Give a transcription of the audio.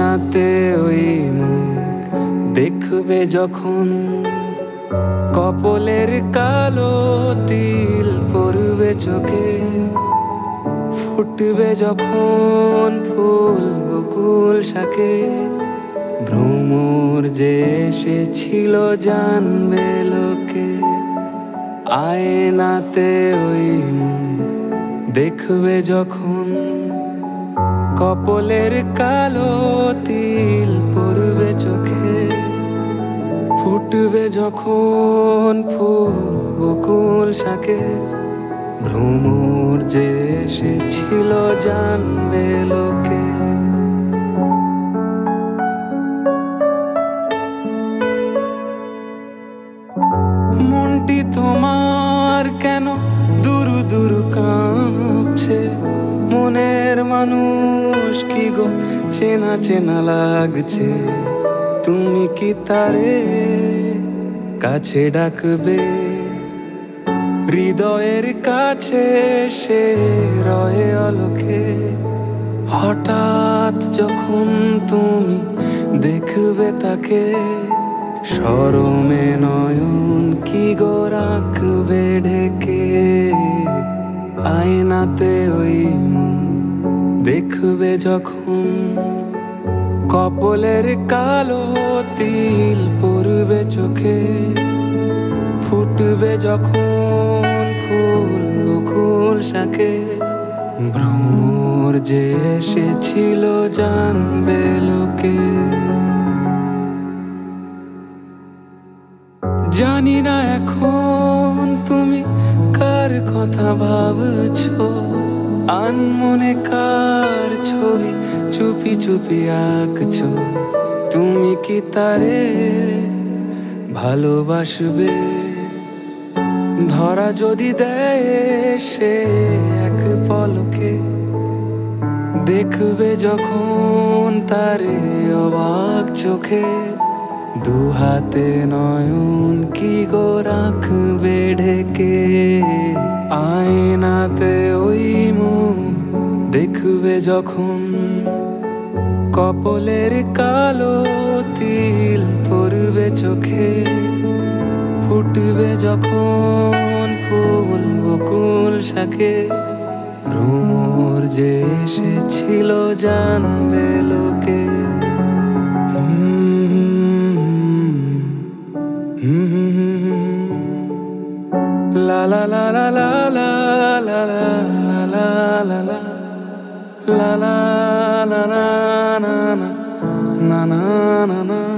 আয়নাতে ওই মুখ দেখবে যখন, কপলের কালো তিল পড়বে চোখে, ফুটবে যখন ফুল বকুল শাকে, ভ্রমর যে এসেছিল জানবে লোকে। আয়নাতে ওই মুখ দেখবে যখন, কপলের কালো তিল পড়বে চোখে, ফুটবে যখন ফুল বকুল শাকে, ভ্রমর যে এসেছিল জানবে লোকে। মনটি তোমার কেন দুরু দুরু কাঁপছে, মনের মানুষ কি গো চেনা চেনা লাগছে, তুমি কি তারে কাছে ডাকবে? হৃদয়ের কাছে সে রয়ে অলোকে, হঠাৎ যখন তুমি দেখবে তাকে, শরমে নয়ন কি গো রাখবে ঢেকে। আয়নাতে ওই মুখ দেখবে যখন, কপলের কালো তিল পড়বে চোখে, ফুটবে যখন ফুল বকুল শাকে, ভ্রমর যে এসেছিল জানবে লোকে। জানি না এখন তুমি কার কথা ভাবছো, আনমনে কার ছবি চুপি চুপি আঁকছো, তুমি কি তারে ভালোবাসবে? ধরা যদি দেয় সে এক পলকে, দেখবে যখন তারে অবাক চোখে, দুহাতে নয়ন কি গো রাখবে ঢেকে। আয়নাতে ওই মুখ দেখবে যখন, কপলের কালো তিল পড়বে চোখে, ফুটবে যখন ফুল বকুল শাকে, ভ্রমর যে এসেছিল জানবে লোকে। La la la la la la la la la la la la la la la na na na na na na.